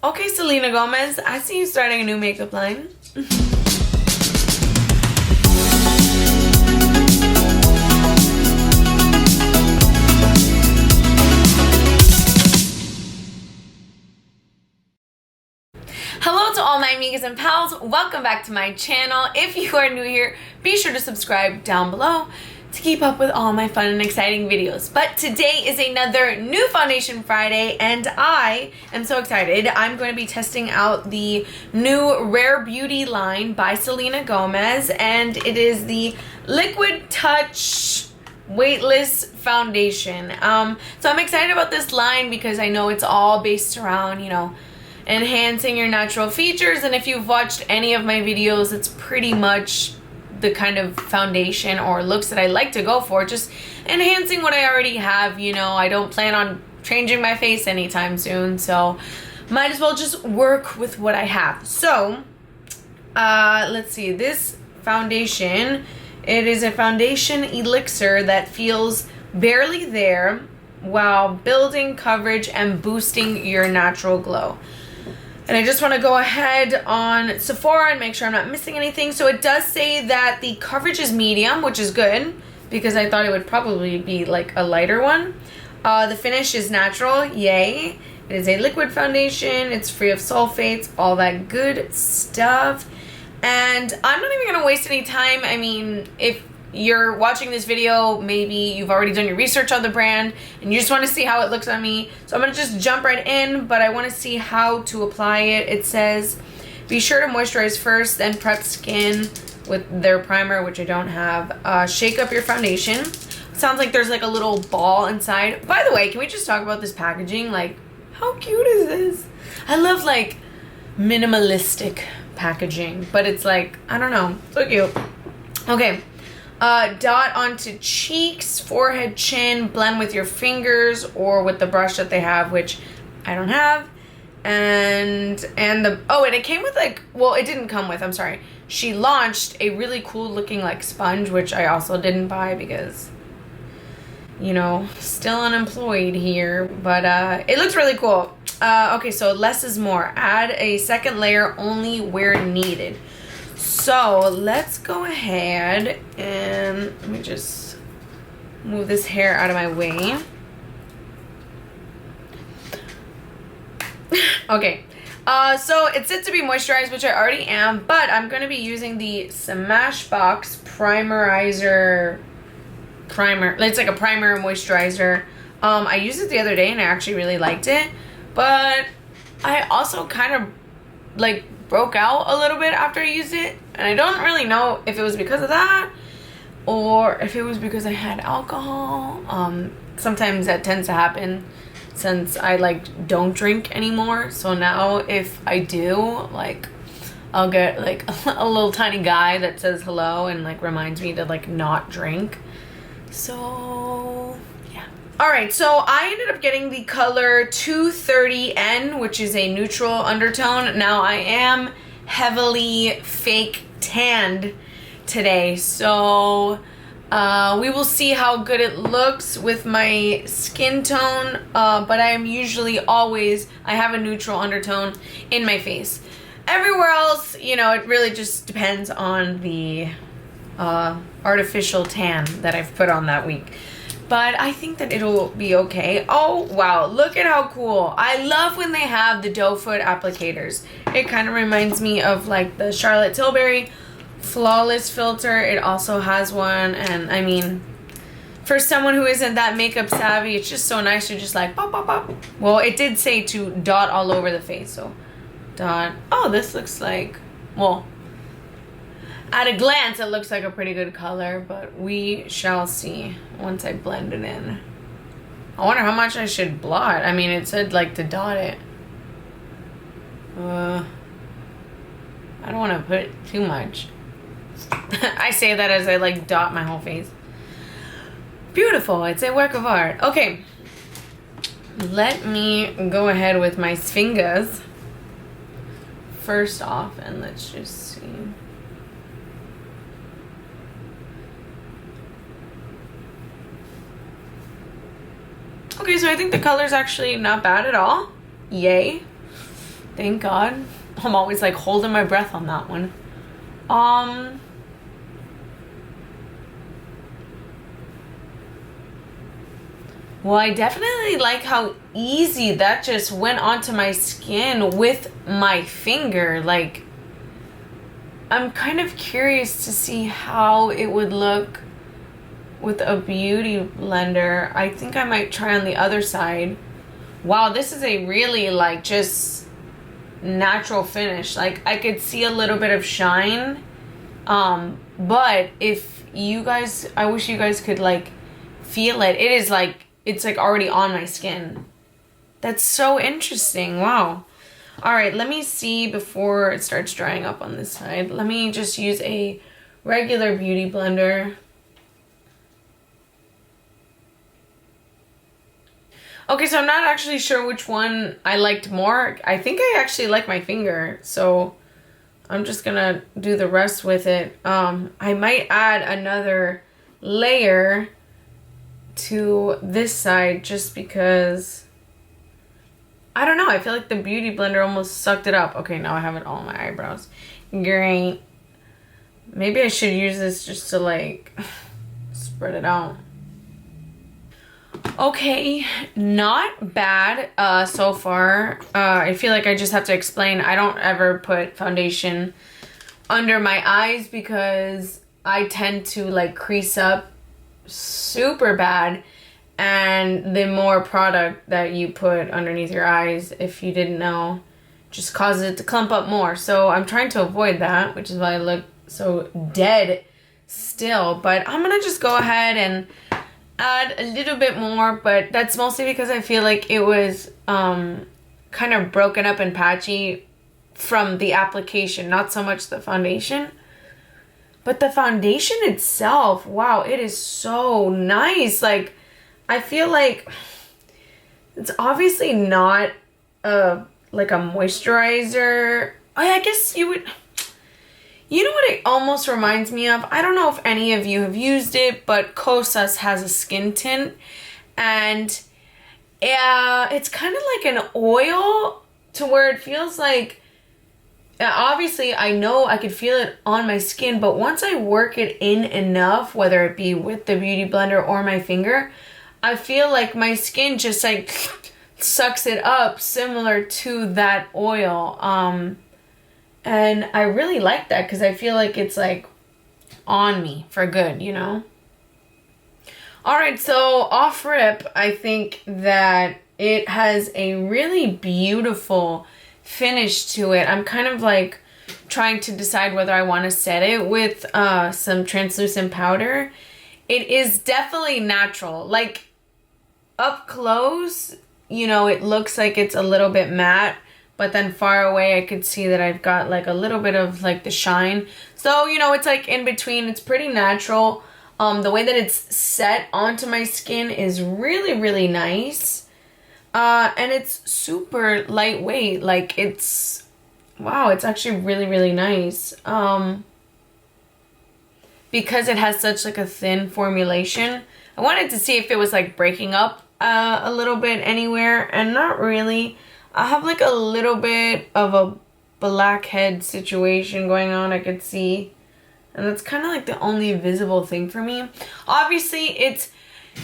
Okay, Selena Gomez, I see you starting a new makeup line. Hello to all my amigas and pals. Welcome back to my channel. If you are new here, be sure to subscribe down below to keep up with all my fun and exciting videos. But today is another new Foundation Friday and I am so excited. I'm going to be testing out the new Rare Beauty line by Selena Gomez, and it is the Liquid Touch Weightless Foundation. So I'm excited about this line because I know it's all based around, you know, enhancing your natural features, and if you've watched any of my videos, it's pretty much the kind of foundation or looks that I like to go for, just enhancing what I already have. You know, I don't plan on changing my face anytime soon, so might as well just work with what I have. So let's see, this foundation, it is a foundation elixir that feels barely there while building coverage and boosting your natural glow. And I just want to go ahead on Sephora and make sure I'm not missing anything. So it does say that the coverage is medium, which is good because I thought it would probably be like a lighter one. The finish is natural, yay. It is a liquid foundation. It's free of sulfates, all that good stuff. And I'm not even going to waste any time. I mean, if you're watching this video, maybe you've already done your research on the brand and you just want to see how it looks on me. So I'm going to just jump right in, but I want to see how to apply it. It says, be sure to moisturize first, then prep skin with their primer, which I don't have. Shake up your foundation. Sounds like there's like a little ball inside. By the way, can we just talk about this packaging? Like, how cute is this? I love like minimalistic packaging, but it's like, I don't know, so cute. Okay. Dot onto cheeks, forehead, chin, blend with your fingers or with the brush that they have, which I don't have. And it came with like, well, it didn't come with, I'm sorry. She launched a really cool looking like sponge, which I also didn't buy because, you know, still unemployed here, but it looks really cool. Okay, so less is more. Add a second layer only where needed. So let's go ahead and let me just move this hair out of my way. Okay, so it's said to be moisturized, which I already am, but I'm going to be using the Smashbox Primerizer Primer. It's like a primer moisturizer. I used it the other day and I actually really liked it, but I also kind of like broke out a little bit after I used it, and I don't really know if it was because of that or if it was because I had alcohol. Sometimes that tends to happen since I like don't drink anymore, so now if I do, like, I'll get like a little tiny guy that says hello and like reminds me to like not drink. So yeah. Alright, so I ended up getting the color 230N, which is a neutral undertone. Now I am heavily fake tanned today, so we will see how good it looks with my skin tone, but I am usually always, I have a neutral undertone in my face. Everywhere else, you know, it really just depends on the artificial tan that I've put on that week. But I think that it'll be okay. Oh, wow. Look at how cool. I love when they have the doe foot applicators. It kind of reminds me of like the Charlotte Tilbury Flawless filter. It also has one. And I mean, for someone who isn't that makeup savvy, it's just so nice to just like pop, pop, pop. Well, it did say to dot all over the face. So dot. Oh, this looks like, well, at a glance, it looks like a pretty good color, but we shall see once I blend it in. I wonder how much I should blot. I mean, it said like to dot it. I don't want to put too much. I say that as I like dot my whole face. Beautiful. It's a work of art. Okay. Let me go ahead with my fingers first off, and let's just see. Okay, so I think the color's actually not bad at all. Yay. Thank God. I'm always like holding my breath on that one. Well, I definitely like how easy that just went onto my skin with my finger. Like, I'm kind of curious to see how it would look with a beauty blender. I think I might try on the other side. Wow, this is a really like just natural finish. Like, I could see a little bit of shine. But if you guys, I wish you guys could like feel it. It is like, it's like already on my skin. That's so interesting. Wow. All right, let me see before it starts drying up on this side. Let me just use a regular beauty blender. Okay, so I'm not actually sure which one I liked more. I think I actually like my finger, so I'm just gonna do the rest with it. I might add another layer to this side just because, I don't know, I feel like the beauty blender almost sucked it up. Okay, now I have it all on my eyebrows. Great. Maybe I should use this just to like spread it out. Okay, not bad so far. I feel like I just have to explain, I don't ever put foundation under my eyes because I tend to like crease up super bad, and the more product that you put underneath your eyes, if you didn't know, just causes it to clump up more. So I'm trying to avoid that, which is why I look so dead still. But I'm gonna just go ahead and add a little bit more, but that's mostly because I feel like it was kind of broken up and patchy from the application, not so much the foundation. But the foundation itself, wow, it is so nice. Like, I feel like it's obviously not like a moisturizer. I guess you would, you know what it almost reminds me of? I don't know if any of you have used it, but Kosas has a skin tint, and it's kind of like an oil to where it feels like, obviously I know I could feel it on my skin, but once I work it in enough, whether it be with the beauty blender or my finger, I feel like my skin just like sucks it up, similar to that oil. And I really like that because I feel like it's like on me for good, you know? All right, so off rip, I think that it has a really beautiful finish to it. I'm kind of like trying to decide whether I want to set it with some translucent powder. It is definitely natural. Like, up close, you know, it looks like it's a little bit matte, but then far away I could see that I've got like a little bit of like the shine. So, you know, it's like in between. It's pretty natural. The way that it's set onto my skin is really, really nice. And it's super lightweight. Like, it's, wow, it's actually really, really nice. Because it has such like a thin formulation, I wanted to see if it was like breaking up a little bit anywhere, and not really. I have like a little bit of a blackhead situation going on, I could see. And that's kind of like the only visible thing for me. Obviously, it's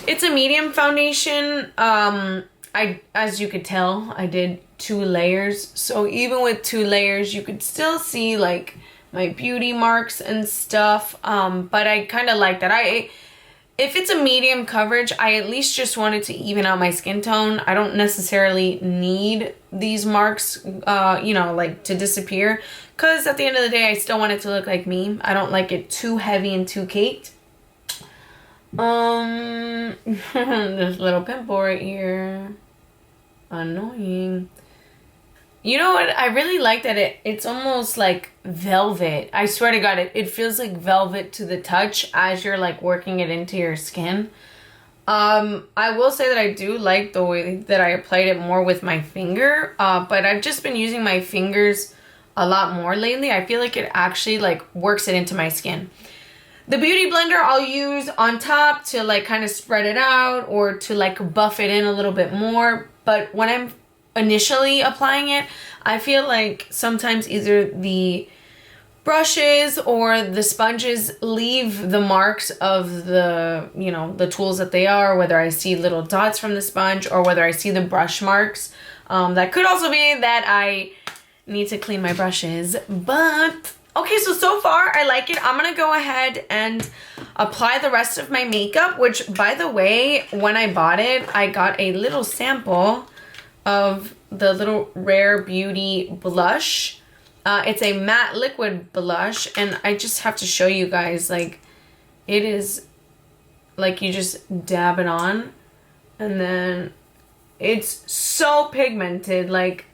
a medium foundation. As you could tell, I did 2 layers. So even with 2 layers, you could still see like my beauty marks and stuff. But I kind of like that. If it's a medium coverage, I at least just wanted to even out my skin tone. I don't necessarily need these marks, you know, like to disappear. Because at the end of the day, I still want it to look like me. I don't like it too heavy and too caked. There's a little pimple right here. Annoying. You know what? I really like that it's almost like velvet. I swear to God, it feels like velvet to the touch as you're like working it into your skin. I will say that I do like the way that I applied it more with my finger. But I've just been using my fingers a lot more lately. I feel like it actually like works it into my skin. The beauty blender I'll use on top to like kind of spread it out or to like buff it in a little bit more. But when I'm initially applying it, I feel like sometimes either the brushes or the sponges leave the marks of the, you know, the tools that they are, whether I see little dots from the sponge or whether I see the brush marks. That could also be that I need to clean my brushes, but okay, so far I like it. I'm gonna go ahead and apply the rest of my makeup, which, by the way, when I bought it, I got a little sample of the little Rare Beauty blush. It's a matte liquid blush, and I just have to show you guys, like, it is, like, you just dab it on, and then it's so pigmented. Like,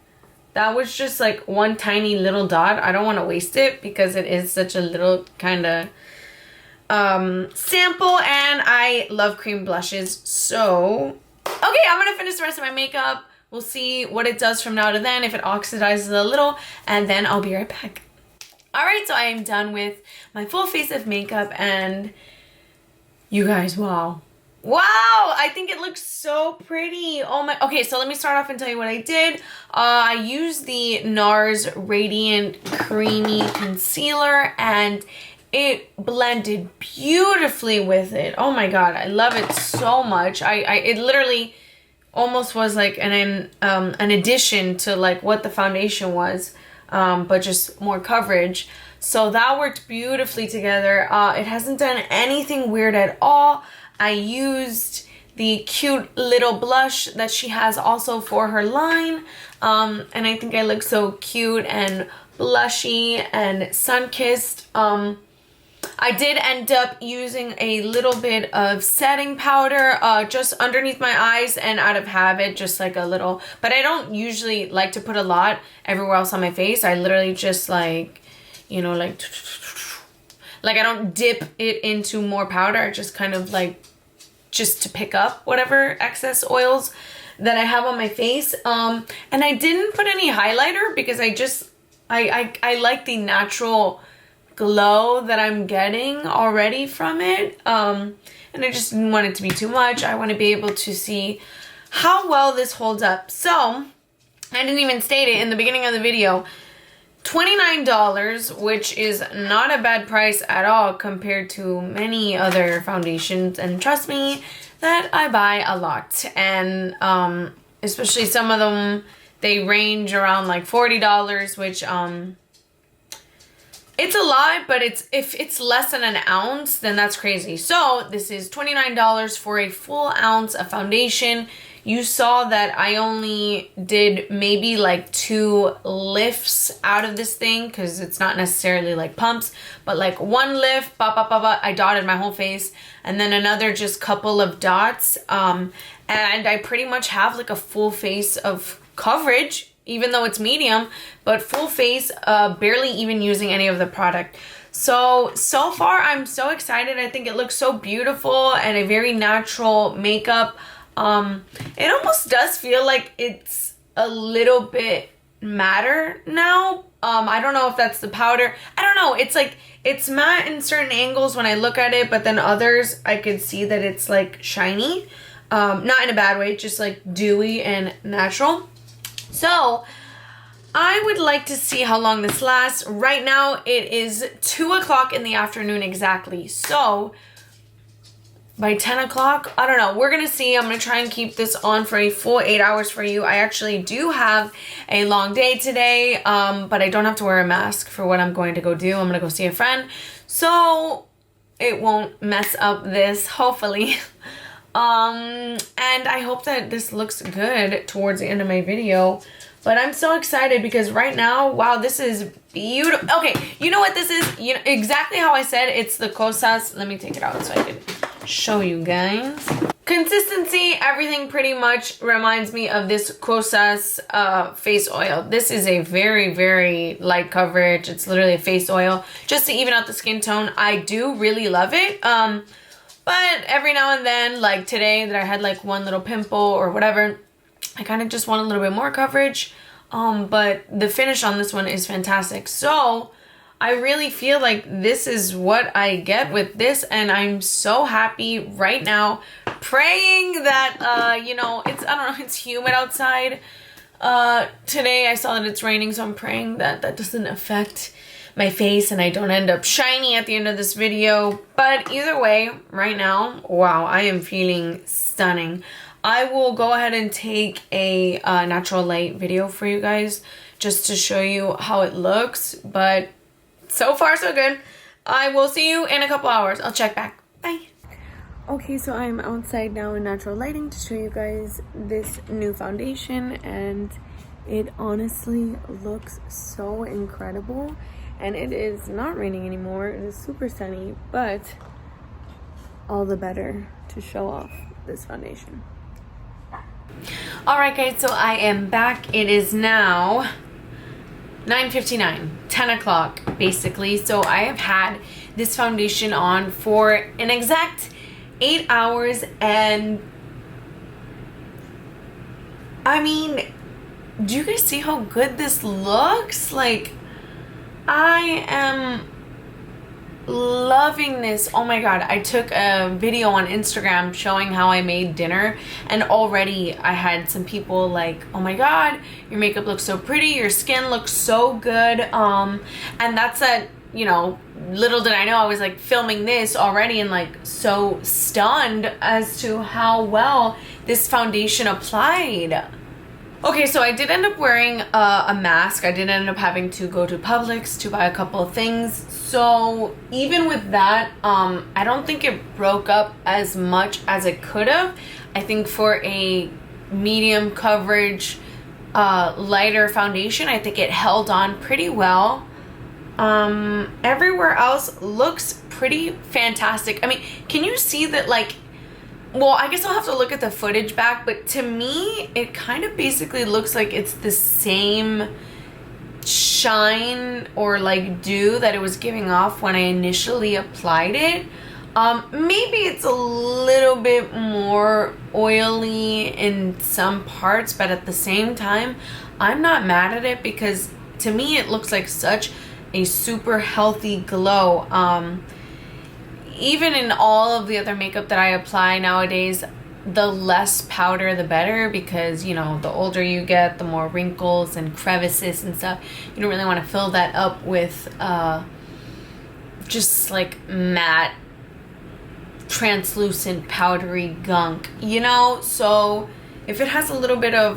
that was just, like, one tiny little dot. I don't want to waste it because it is such a little kind of sample, and I love cream blushes. So, okay, I'm going to finish the rest of my makeup. We'll see what it does from now to then, if it oxidizes a little, and then I'll be right back. Alright, so I am done with my full face of makeup, and you guys, wow. Wow, I think it looks so pretty. Oh my, okay, so let me start off and tell you what I did. I used the NARS Radiant Creamy Concealer, and it blended beautifully with it. Oh my god, I love it so much. It literally almost was like an addition to like what the foundation was, but just more coverage. So that worked beautifully together. It hasn't done anything weird at all. I used the cute little blush that she has also for her line, and I think I look so cute and blushy and sun-kissed. I did end up using a little bit of setting powder just underneath my eyes, and out of habit, just like a little, but I don't usually like to put a lot everywhere else on my face. I literally just like, you know, like I don't dip it into more powder. I just kind of like, just to pick up whatever excess oils that I have on my face. And I didn't put any highlighter because I like the natural glow that I'm getting already from it, and I just didn't want it to be too much. I want to be able to see how well this holds up. So I didn't even state it in the beginning of the video. $29, which is not a bad price at all compared to many other foundations, and trust me that I buy a lot, and especially some of them, they range around like $40, which it's a lot, but if it's less than an ounce, then that's crazy. So this is $29 for a full ounce of foundation. You saw that I only did maybe like 2 lifts out of this thing, because it's not necessarily like pumps, but like one lift, I dotted my whole face, and then another just couple of dots, and I pretty much have like a full face of coverage, even though it's medium, but full face, barely even using any of the product. So far I'm so excited. I think it looks so beautiful and a very natural makeup. It almost does feel like it's a little bit matter now. I don't know if that's the powder. I don't know. It's like, it's matte in certain angles when I look at it, but then others I could see that it's like shiny. Not in a bad way, just like dewy and natural. So I would like to see how long this lasts. Right now it is 2 o'clock in the afternoon exactly. So by 10 o'clock, I don't know. We're going to see. I'm going to try and keep this on for a full 8 hours for you. I actually do have a long day today, but I don't have to wear a mask for what I'm going to go do. I'm going to go see a friend, so it won't mess up this, hopefully. And I hope that this looks good towards the end of my video. But I'm so excited because right now, wow, this is beautiful. Okay, you know what this is? You know, exactly how I said, it's the Cosas. Let me take it out so I can show you guys. Consistency, everything pretty much reminds me of this Cosas face oil. This is a very, very light coverage. It's literally a face oil just to even out the skin tone. I do really love it. But every now and then, like today that I had like one little pimple or whatever, I kind of just want a little bit more coverage. But the finish on this one is fantastic. So I really feel like this is what I get with this, and I'm so happy right now, praying that, you know, I don't know, it's humid outside. Today I saw that it's raining, so I'm praying that that doesn't affect my face and I don't end up shiny at the end of this video. But either way, right now, wow, I am feeling stunning. I will go ahead and take a natural light video for you guys just to show you how it looks. But so far, so good. I will see you in a couple hours. I'll check back. Bye. Okay, so I'm outside now in natural lighting to show you guys this new foundation, and it honestly looks so incredible. And it is not raining anymore. It is super sunny, but all the better to show off this foundation. All right, guys, so I am back. It is now 9:59, 10 o'clock, basically. So I have had this foundation on for an exact 8 hours, and I mean, do you guys see how good this looks? Like, I am loving this. Oh my god, I took a video on Instagram showing how I made dinner, and already I had some people like, oh my god, your makeup looks so pretty, your skin looks so good. And that's that, you know, little did I know I was like filming this already and like so stunned as to how well this foundation applied. Okay, so I did end up wearing a mask. I did end up having to go to Publix to buy a couple of things. So even with that, I don't think it broke up as much as it could have. I think for a medium coverage, lighter foundation, I think it held on pretty well. Everywhere else looks pretty fantastic. I mean, can you see that, like, well, I guess I'll have to look at the footage back, but to me, it kind of basically looks like it's the same shine or like dew that it was giving off when I initially applied it. Maybe it's a little bit more oily in some parts, but at the same time, I'm not mad at it because to me, it looks like such a super healthy glow. Even in all of the other makeup that I apply nowadays, the less powder the better, because, you know, the older you get, the more wrinkles and crevices and stuff. You don't really want to fill that up with just like matte, translucent, powdery gunk, you know? So if it has a little bit of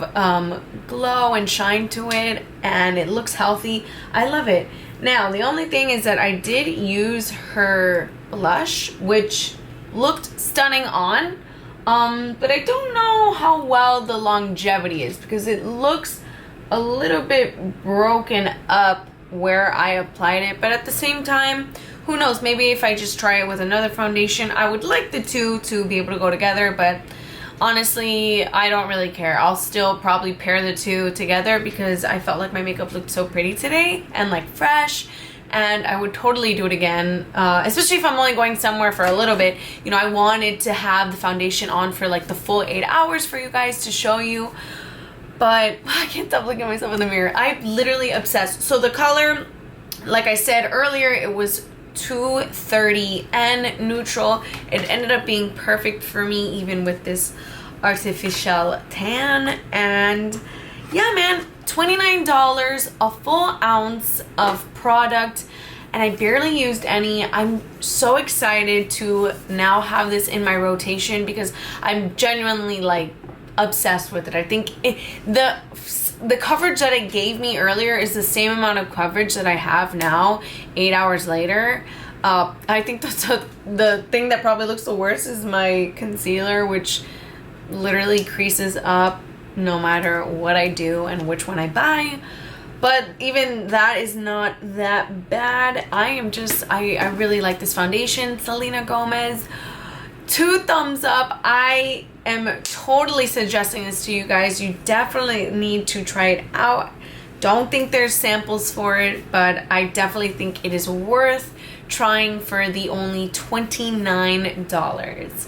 glow and shine to it and it looks healthy, I love it. Now, the only thing is that I did use her blush, which looked stunning on, but I don't know how well the longevity is because it looks a little bit broken up where I applied it. But at the same time, who knows, maybe if I just try it with another foundation, I would like the two to be able to go together. But honestly, I don't really care. I'll still probably pair the two together because I felt like my makeup looked so pretty today and like fresh, and I would totally do it again, especially if I'm only going somewhere for a little bit. You know, I wanted to have the foundation on for like the full 8 hours for you guys to show you, but I can't stop looking at myself in the mirror. I'm literally obsessed. So the color, like I said earlier, it was 230N neutral. It ended up being perfect for me even with this artificial tan. And yeah, man, $29, a full ounce of product, and I barely used any. I'm so excited to now have this in my rotation because I'm genuinely like obsessed with it. I think the coverage that it gave me earlier is the same amount of coverage that I have now 8 hours later. I think that's the thing that probably looks the worst is my concealer, which literally creases up no matter what I do and which one I buy. But even that is not that bad. I really like this foundation. Selena Gomez, 2 thumbs up. I am totally suggesting this to you guys. You definitely need to try it out. Don't think there's samples for it, but I definitely think it is worth trying for the only $29.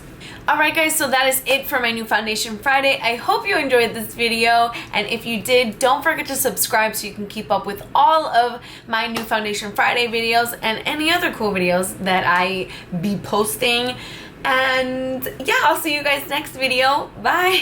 Alright guys, so that is it for my new Foundation Friday. I hope you enjoyed this video, and if you did, don't forget to subscribe so you can keep up with all of my new Foundation Friday videos and any other cool videos that I be posting. And yeah, I'll see you guys next video. Bye!